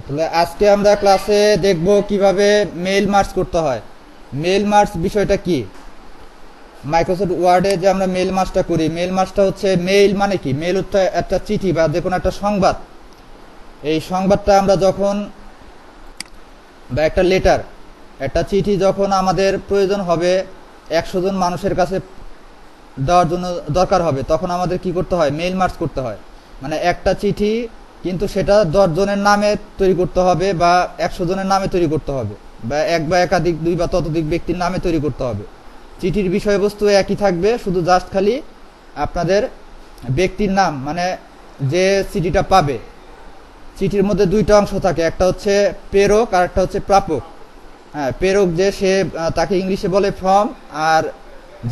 তাহলে আজকে আমরা ক্লাসে দেখব কিভাবে মেইল মার্জ করতে হয়। মেইল মার্জ বিষয়টা কি? মাইক্রোসফট ওয়ার্ডে যে আমরা মেইল মার্জটা করি, মেইল মার্জটা হচ্ছে, মেইল মানে কি? মেইল হচ্ছে একটা চিঠি বা যে কোনো একটা সংবাদ। এই সংবাদটা আমরা যখন, বা একটা লেটার, একটা চিঠি যখন আমাদের প্রয়োজন হবে 100 জন মানুষের কাছে দেওয়ার জন্য দরকার হবে, তখন আমাদের কি করতে হয়? মেইল মার্জ করতে হয়। মানে একটা চিঠি কিন্তু সেটা 10 জনের নামে তৈরি করতে হবে, বা 100 জনের নামে তৈরি করতে হবে, বা এক বা একাধিক, দুই বা ততোধিক ব্যক্তির নামে তৈরি করতে হবে। চিঠির বিষয়বস্তু একই থাকবে, শুধু জাস্ট খালি আপনাদের ব্যক্তির নাম, মানে যে চিঠিটা পাবে। চিঠির মধ্যে দুইটা অংশ থাকে, একটা হচ্ছে প্রেরক আর একটা হচ্ছে প্রাপক। হ্যাঁ, প্রেরক যে সে, তাকে ইংলিশে বলে ফ্রম, আর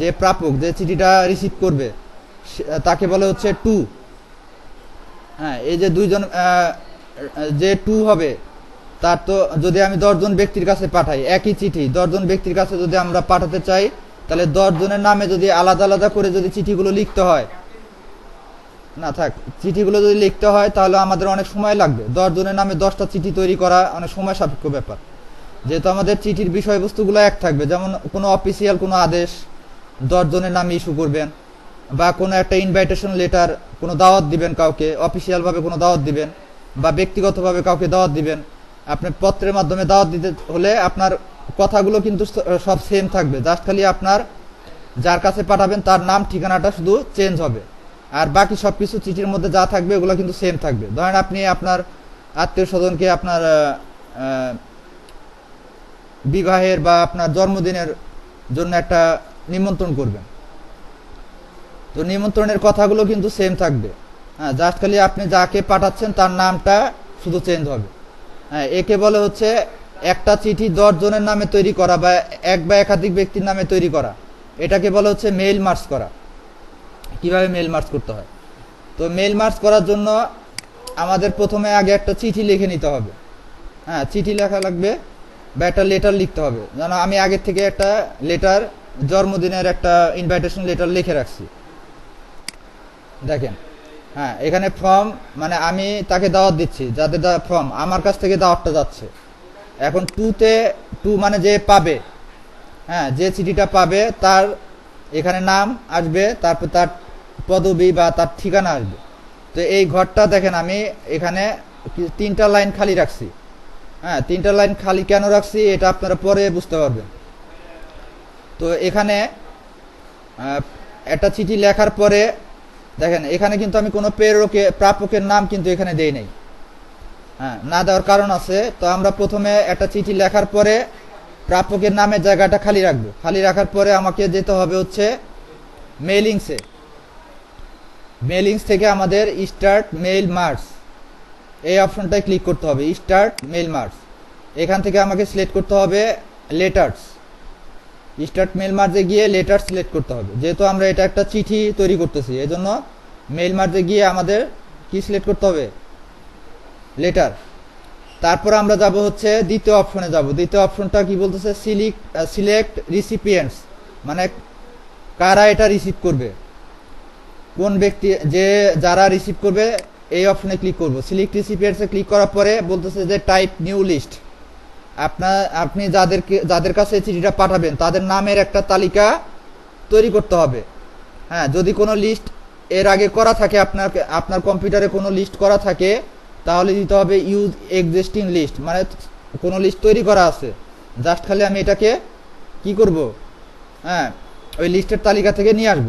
যে প্রাপক, যে চিঠিটা রিসিভ করবে, তাকে বলে হচ্ছে টু। হ্যাঁ, এই যে দুইজন, যে টু হবে, তার তো যদি আমি 10 জন ব্যক্তির কাছে পাঠাই একই চিঠি, 10 জন ব্যক্তির কাছে যদি আমরা পাঠাতে চাই, তাহলে 10 জনের নামে যদি আলাদা আলাদা করে যদি চিঠিগুলো লিখতে হয়, না থাক, চিঠিগুলো যদি লিখতে হয় তাহলে আমাদের অনেক সময় লাগবে। 10 জনের নামে 10টা চিঠি তৈরি করা অনেক সময় সাপেক্ষ ব্যাপার। যেহেতু আমাদের চিঠির বিষয়বস্তুগুলো এক থাকবে, যেমন কোনো অফিসিয়াল কোনো আদেশ 10 জনের নামে ইস্যু করবেন, বা কোনো একটা ইনভাইটেশন লেটার, কোনো দাওয়াত দিবেন কাউকে, অফিসিয়ালভাবে কোনো দাওয়াত দিবেন, বা ব্যক্তিগতভাবে কাউকে দাওয়াত দিবেন। আপনি পত্রের মাধ্যমে দাওয়াত দিতে হলে আপনার কথাগুলো কিন্তু সব সেম থাকবে, জাস্ট খালি আপনার যার কাছে পাঠাবেন তার নাম ঠিকানাটা শুধু চেঞ্জ হবে, আর বাকি সব কিছু চিঠির মধ্যে যা থাকবে ওগুলো কিন্তু সেম থাকবে। ধরেন আপনি আপনার আত্মীয় স্বজনকে আপনার বিবাহের বা আপনার জন্মদিনের জন্য একটা নিমন্ত্রণ করবেন, তো নিমন্ত্রণের কথাগুলো কিন্তু সেম থাকবে। হ্যাঁ, জাস্ট খালি আপনি যাকে পাঠাচ্ছেন তার নামটা শুধু চেঞ্জ হবে। হ্যাঁ, একে বলে হচ্ছে একটা চিঠি 10 জনের নামে তৈরি করা, বা এক বা একাধিক ব্যক্তির নামে তৈরি করা। এটাকে বলে হচ্ছে মেইল মার্জ করা। কিভাবে মেইল মার্জ করতে হয়? তো মেইল মার্জ করার জন্য আমাদের প্রথমে আগে একটা চিঠি লিখে নিতে হবে। হ্যাঁ, চিঠি লেখা লাগবে, বা একটা লেটার লিখতে হবে। যেন আমি আগের থেকে একটা লেটার, জন্মদিনের একটা ইনভাইটেশন লেটার লিখে রাখছি, দেখেন। হ্যাঁ, এখানে ফর্ম, মানে আমি তাকে দাওয়াত দিচ্ছি, যাদের ফর্ম আমার কাছ থেকে দাওয়াতটা যাচ্ছে। এখন টু মানে যে পাবে, হ্যাঁ, যে চিঠিটা পাবে তার এখানে নাম আসবে, তারপর তার পদবি বা তার ঠিকানা আসবে। তো এই ঘরটা দেখেন, আমি এখানে 3টা লাইন খালি রাখছি। হ্যাঁ, 3টা লাইন খালি কেন রাখছি এটা আপনারা পরে বুঝতে পারবেন। তো এখানে একটা চিঠি লেখার পরে দেখেন, এখানে কিন্তু আমি কোনো প্রাপকের নাম কিন্তু এখানে দেই নাই। হ্যাঁ, না দেওয়ার কারণ আছে। তো আমরা প্রথমে একটা চিঠি লেখার পরে প্রাপকের নামের জায়গাটা খালি রাখবো। খালি রাখার পরে আমাকে যেতে হবে হচ্ছে মেইলিংসে। মেইলিংস থেকে আমাদের স্টার্ট মেইল মার্জ, এই অপশনটায় ক্লিক করতে হবে, স্টার্ট মেইল মার্জ। এখান থেকে আমাকে সিলেক্ট করতে হবে লেটার্স। স্টার্ট মেইল মার্জে গিয়ে লেটার সিলেক্ট করতে হবে, যেহেতু আমরা এটা একটা চিঠি তৈরি করতেছি, এই জন্য মেইল মার্জে গিয়ে আমাদের কি সিলেক্ট করতে হবে? লেটার। তারপর আমরা যাব হচ্ছে দ্বিতীয় অপশনে যাব। দ্বিতীয় অপশনটা কি বলতেছে? সিলেক্ট রিসিপিয়েন্টস, মানে কারা এটা রিসিভ করবে, কোন ব্যক্তি, যারা রিসিভ করবে, এই অপশনে ক্লিক করব। সিলেক্ট রিসিপিয়েন্টসে ক্লিক করার পরে বলতেছে যে টাইপ নিউ লিস্ট। আপনি যাদের কাছে চিঠিটা পাঠাবেন তাদের নামের একটা তালিকা তৈরি করতে হবে। হ্যাঁ, যদি কোনো লিস্ট এর আগে করা থাকে, আপনার কম্পিউটারে কোনো লিস্ট করা থাকে, তাহলে দিতে হবে ইউজ এক্সিস্টিং লিস্ট, মানে কোনো লিস্ট তৈরি করা আছে, জাস্ট খালি আমি এটাকে কি করব? হ্যাঁ, ওই লিস্টের তালিকা থেকে নিয়ে আসব।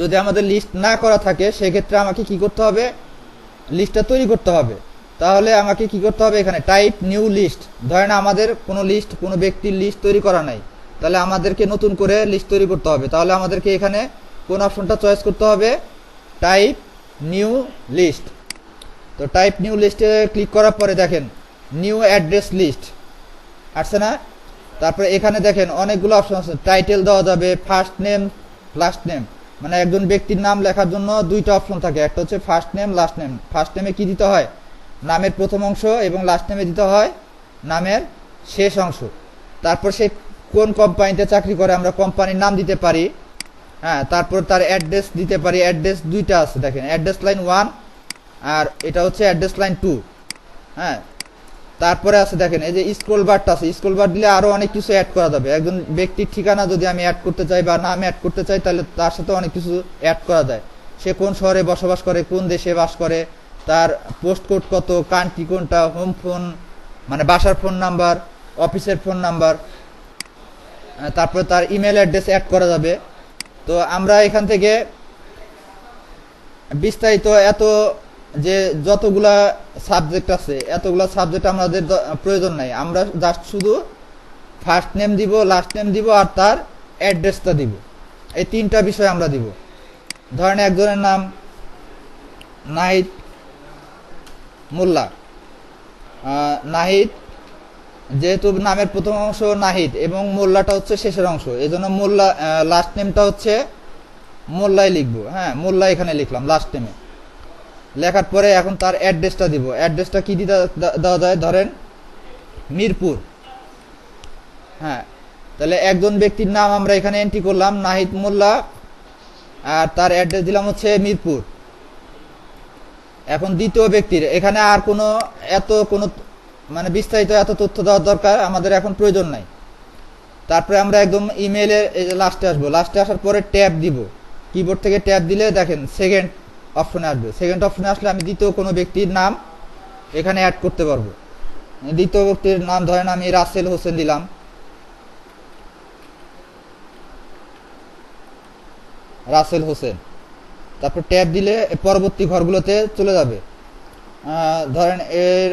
যদি আমাদের লিস্ট না করা থাকে, সেক্ষেত্রে আমাকে কি করতে হবে? লিস্টটা তৈরি করতে হবে। তাহলে আমাকে কি করতে হবে? এখানে টাইপ নিউ লিস্ট। ধরেন আমাদের কোনো লিস্ট, কোনো ব্যক্তির লিস্ট তৈরি করা নাই, তাহলে আমাদেরকে নতুন করে লিস্ট তৈরি করতে হবে। তাহলে আমাদেরকে এখানে কোন অপশনটা চয়েস করতে হবে? Type new list. তো টাইপ নিউ লিস্টে ক্লিক করার পরে দেখেন নিউ অ্যাড্রেস লিস্ট আসছে না? তারপরে এখানে দেখেন অনেকগুলো অপশন আছে। টাইটেল দেওয়া যাবে, ফার্স্ট নেম, লাস্ট নেম, মানে একজন ব্যক্তির নাম লেখার জন্য 2টা অপশন থাকে, একটা হচ্ছে first name, last name. First নেমে কি দিতে হয়? নামের প্রথম অংশ, এবং লাস্ট নেমে দিতে হয় নামের শেষ অংশ। তারপর সে কোন কোম্পানিতে চাকরি করে আমরা কোম্পানির নাম দিতে পারি। হ্যাঁ, তারপর তার অ্যাড্রেস দিতে পারি। অ্যাড্রেস 2টা আছে, দেখেন, অ্যাড্রেস লাইন 1 আর এটা হচ্ছে অ্যাড্রেস লাইন 2। হ্যাঁ, তারপরে আছে দেখেন এই যে স্ক্রল বারটা আছে, স্ক্রল বার দিলে আরো অনেক কিছু অ্যাড করা যাবে। একজন ব্যক্তির ঠিকানা যদি আমি অ্যাড করতে চাই বা নাম অ্যাড করতে চাই, তাহলে তার সাথে অনেক কিছু অ্যাড করা যায়। সে কোন শহরে বসবাস করে, কোন দেশে বাস করে, তার পোস্ট কোড কত, কান্ট্রি কোনটা, হোম ফোন মানে বাসার ফোন নাম্বার, অফিসের ফোন নাম্বার, তারপরে তার ইমেল অ্যাড্রেস অ্যাড করা যাবে। তো আমরা এখান থেকে বিস্তারিত এত যে যতগুলা সাবজেক্ট আছে এতগুলা সাবজেক্ট আমাদের প্রয়োজন নাই। আমরা জাস্ট শুধু ফার্স্ট নেম দিব, লাস্ট নেম দিব আর তার অ্যাড্রেসটা দিব। এই তিনটা বিষয় আমরা দিব। ধরেন একজনের নাম নাহিদ মোল্লা, নাহিদ যেহেতু নামের প্রথম অংশ নাহিদ এবং মোল্লাটা হচ্ছে শেষের অংশ, এই জন্য মোল্লা লাস্ট নেমটা হচ্ছে মোল্লাই লিখবো। হ্যাঁ, মোল্লা এখানে লিখলাম লাস্ট নেমে। লেখার পরে এখন তার অ্যাড্রেসটা দিব। অ্যাড্রেসটা কি দিতে দেওয়া যায়, ধরেন মিরপুর। হ্যাঁ, তাহলে একজন ব্যক্তির নাম আমরা এখানে এন্ট্রি করলাম নাহিদ মোল্লা, আর তার অ্যাড্রেস দিলাম হচ্ছে মিরপুর। এখন দ্বিতীয় ব্যক্তির এখানে আর কোনো মানে বিস্তারিত এত তথ্য দেওয়ার দরকার আমাদের এখন প্রয়োজন নাই। তারপরে আমরা একদম ইমেইলের লাস্টে আসবো। লাস্টে আসার পরে ট্যাব দিব। কিবোর্ড থেকে ট্যাব দিলে দেখেন সেকেন্ড অপশনে আসবে। সেকেন্ড অপশনে আসলে আমি দ্বিতীয় কোনো ব্যক্তির নাম এখানে অ্যাড করতে পারবো। দ্বিতীয় ব্যক্তির নাম ধরেন আমি রাসেল হোসেন দিলাম। রাসেল হোসেন। তারপর ট্যাব দিলে পরবর্তী ঘরগুলোতে চলে যাবে। ধরেন এর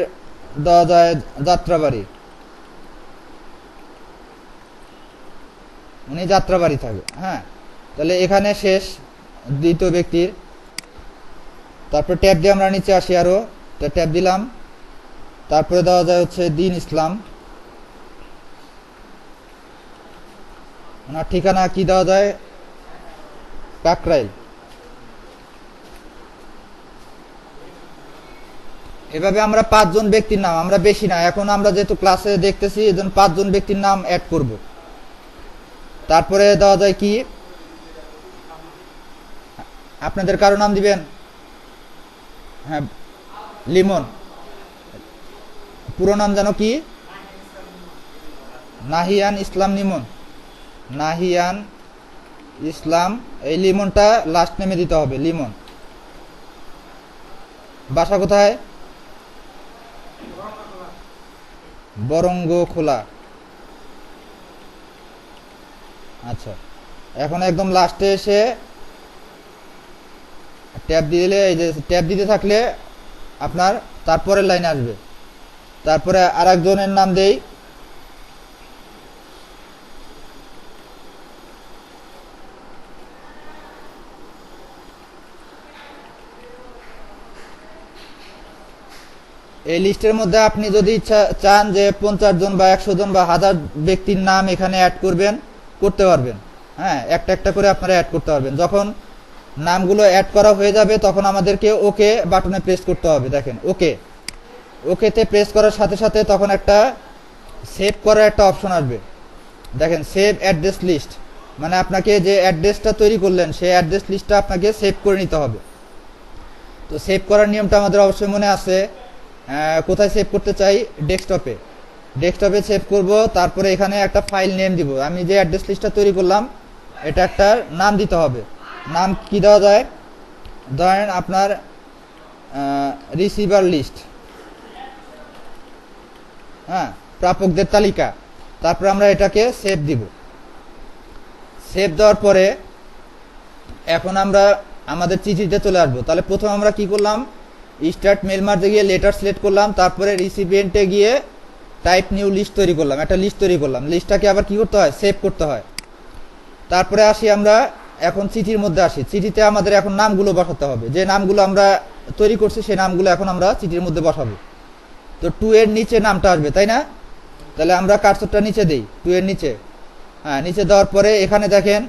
দেওয়া যায় যাত্রাবাড়ি, উনি যাত্রাবাড়ি থাকে। হ্যাঁ, তাহলে এখানে শেষ দ্বিতীয় ব্যক্তির। তারপর ট্যাব দিয়ে আমরা নিচে আসি আরো, ট্যাব দিলাম। তারপরে দেওয়া যায় হচ্ছে দিন ইসলাম। ওনার ঠিকানা কি দেওয়া যায়, কাকরাইল। এভাবে আমরা 5 জন ব্যক্তির নাম, আমরা বেশি না, এখন আমরা যেহেতু ক্লাসে দেখতেছি এজন্য 5 জন ব্যক্তির নাম অ্যাড করব। তারপরে দেওয়া যায় কি, আপনাদের কারো নাম দিবেন। হ্যাঁ, লিমন। পুরো নাম জানো কি, নাহিয়ান ইসলাম লিমন। নাহিয়ান ইসলাম, এই লিমনটা লাস্ট নেমে দিতে হবে, লিমন। বাসা কোথায়, বরঙ্গ খোলা। আচ্ছা, এখন একদম লাস্টে এসে ট্যাব দিলে, এই যে ট্যাব দিতে থাকলে আপনার তারপরের লাইন আসবে। তারপরে আর একজনের নাম দেই, এই লিস্টের মধ্যে আপনি যদি চান যে 50 জন বা 100 জন বা 1000 ব্যক্তির নাম এখানে অ্যাড করতে পারবেন। হ্যাঁ, একটা একটা করে আপনারা অ্যাড করতে পারবেন। যখন নামগুলো অ্যাড করা হয়ে যাবে তখন আমাদেরকে ওকে বাটনে প্রেস করতে হবে। দেখেন ওকেতে প্রেস করার সাথে সাথে তখন একটা সেভ করার একটা অপশন আসবে। দেখেন সেভ অ্যাড্রেস লিস্ট, মানে আপনাকে যে অ্যাড্রেসটা তৈরি করলেন সেই অ্যাড্রেস লিস্টটা আপনাকে সেভ করে নিতে হবে। তো সেভ করার নিয়মটা আমাদের অবশ্যই মনে আছে। কোথায় সেভ করতে চাই, ডেস্কটপে সেভ করব। তারপরে এখানে একটা ফাইল নেম দিব। আমি যে অ্যাড্রেস লিস্টটা তৈরি করলাম এটা একটা নাম দিতে হবে। নাম কি দেওয়া যায়, ধরেন আপনার রিসিভার লিস্ট। হ্যাঁ, প্রাপকদের তালিকা। তারপরে আমরা এটাকে সেভ দিব। সেভ দেওয়ার পরে এখন আমরা আমাদের চিঠিতে চলে আসবো। তাহলে প্রথম আমরা কি করলাম, স্টার্ট মেল মার্জে গিয়ে লেটার সিলেক্ট করলাম। তারপরে রিসিপিয়েন্টে গিয়ে টাইপ নিউ লিস্ট তৈরি করলাম, একটা লিস্ট তৈরি করলাম। লিস্টটাকে আবার কি করতে হয়, সেভ করতে হয়। তারপরে আসি আমরা এখন চিঠির মধ্যে আসি। চিঠিতে আমাদের এখন নামগুলো বসাতে হবে। যে নামগুলো আমরা তৈরি করছি সেই নামগুলো এখন আমরা চিঠির মধ্যে বসাবো। তো 2 এর নিচে নামটা আসবে, তাই না? তাহলে আমরা কার্সরটা নিচে দেই, 2 এর নিচে। হ্যাঁ, নিচে দেওয়ার পরে এখানে দেখেন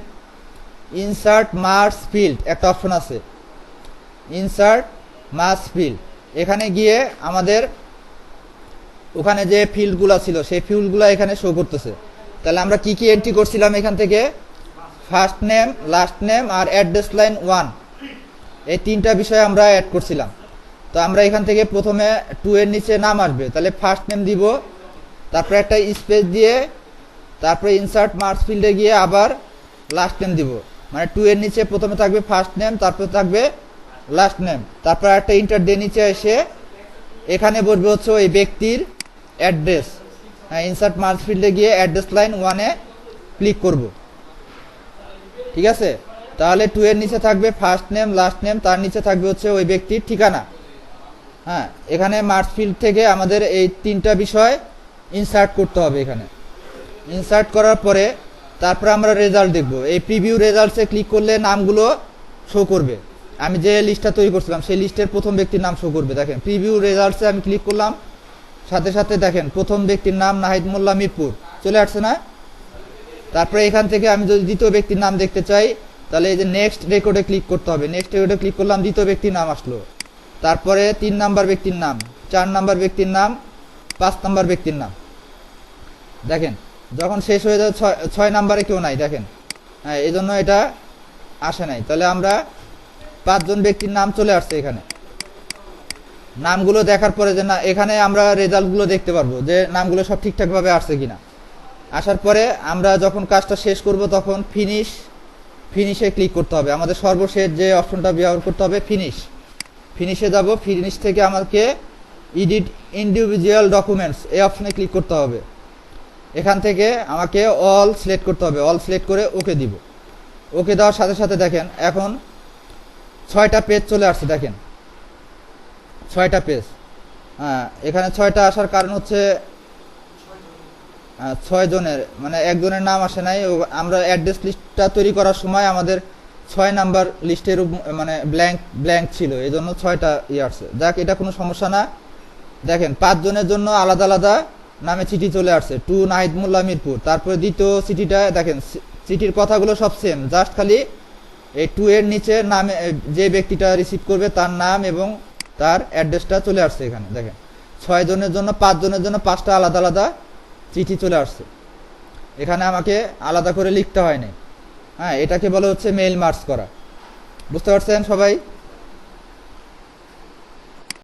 ইনসার্ট মার্কস ফিল্ড একটা অপশন আছে, ইনসার্ট মার্কস ফিল্ড। এখানে গিয়ে আমাদের ওখানে যে ফিল্ডগুলো ছিল সেই ফিল্ডগুলো এখানে শো করতেছে। তাহলে আমরা কি কি এন্ট্রি করছিলাম এখান থেকে, ফার্স্ট নেম, লাস্ট নেম আর অ্যাড্রেস লাইন 1, এই 3টা বিষয় আমরা অ্যাড করছিলাম। তো আমরা এখান থেকে প্রথমে 2 এর নিচে নাম আসবে, তাহলে ফার্স্ট নেম দিব, তারপরে একটা স্পেস দিয়ে তারপরে ইনসার্ট মার্কস ফিল্ডে গিয়ে আবার লাস্ট নেম দিব। মানে 2 এর নিচে প্রথমে থাকবে ফার্স্ট নেম, তারপরে থাকবে লাস্ট নেম, তারপর একটা ইন্টার দিয়ে নিচে এসে এখানে বসবে হচ্ছে ওই ব্যক্তির অ্যাড্রেস। হ্যাঁ, ইনসার্ট মার্কস ফিল্ডে গিয়ে অ্যাড্রেস লাইন 1-এ ক্লিক করব। ঠিক আছে, তাহলে 2 এর নিচে থাকবে ফার্স্ট নেম, লাস্ট নেম, তার নিচে থাকবে হচ্ছে ওই ব্যক্তির ঠিকানা। হ্যাঁ, এখানে মার্কস ফিল্ড থেকে আমাদের এই 3টা বিষয় ইনসার্ট করতে হবে। এখানে ইনসার্ট করার পরে তারপরে আমরা রেজাল্ট দেখব। এই প্রিভিউ রেজাল্টসে ক্লিক করলে নামগুলো শো করবে। আমি যে লিস্টটা তৈরি করছিলাম সেই লিস্টের প্রথম ব্যক্তির নাম শো করবে। দেখেন প্রিভিউ রেজাল্টসে আমি ক্লিক করলাম, সাথে সাথে দেখেন প্রথম ব্যক্তির নাম নাহিদ মোল্লা মিরপুর চলে আসছে না। তারপরে এখান থেকে আমি যদি দ্বিতীয় ব্যক্তির নাম দেখতে চাই তাহলে এই যে নেক্সট রেকর্ডে ক্লিক করতে হবে। নেক্সট রেকর্ডে ক্লিক করলাম, দ্বিতীয় ব্যক্তির নাম আসলো। তারপরে 3 নাম্বার ব্যক্তির নাম, 4 নাম্বার ব্যক্তির নাম, 5 নাম্বার ব্যক্তির নাম। দেখেন যখন শেষ হয়ে যাবে 6 নাম্বারে কেউ নাই, দেখেন। হ্যাঁ, এই জন্য এটা আসে নাই। তাহলে আমরা 5 জন ব্যক্তির নাম চলে আসছে এখানে। নামগুলো দেখার পরে যে না, এখানে আমরা রেজাল্টগুলো দেখতে পারবো যে নামগুলো সব ঠিকঠাকভাবে আসছে কিনা। আসার পরে আমরা যখন কাজটা শেষ করব তখন ফিনিশে ক্লিক করতে হবে। আমাদের সর্বশেষ যে অপশনটা ব্যবহার করতে হবে ফিনিশে যাব। ফিনিশ থেকে আমাকে এডিট ইন্ডিভিজুয়াল ডকুমেন্টস এই অপশনে ক্লিক করতে হবে। এখান থেকে আমাকে অল সিলেক্ট করতে হবে। অল সিলেক্ট করে ওকে দিব। ওকে দেওয়ার সাথে সাথে দেখেন এখন 6টা পেজ চলে আসছে। দেখেন 6টা পেজ। হ্যাঁ, এখানে 6টা আসার কারণ হচ্ছে 6 জনের, মানে একজনের নাম আসে নাই। আমরা অ্যাড্রেস লিস্টটা তৈরি করার সময় আমাদের 6 নাম্বার লিস্টের মানে ব্ল্যাঙ্ক ছিল, এই জন্য 6টা আসছে। যাক, এটা কোনো সমস্যা না। দেখেন 5 জনের জন্য আলাদা আলাদা নামে চিঠি চলে আসছে, টু নাহিদ মোল্লা মিরপুর। তারপরে দ্বিতীয় চিঠিটা দেখেন চিঠির কথাগুলো সব সেম, জাস্ট খালি এই 2 এর নিচে নামে যে ব্যক্তিটা রিসিভ করবে তার নাম এবং তার অ্যাড্রেসটা চলে আসছে এখানে। দেখেন 6 জনের জন্য 5 জনের জন্য 5টা আলাদা আলাদা চিঠি চলে আসছে। এখানে আমাকে আলাদা করে লিখতে হয়নি। হ্যাঁ, এটাকে বলা হচ্ছে মেইল মার্জ করা। বুঝতে পারছেন সবাই?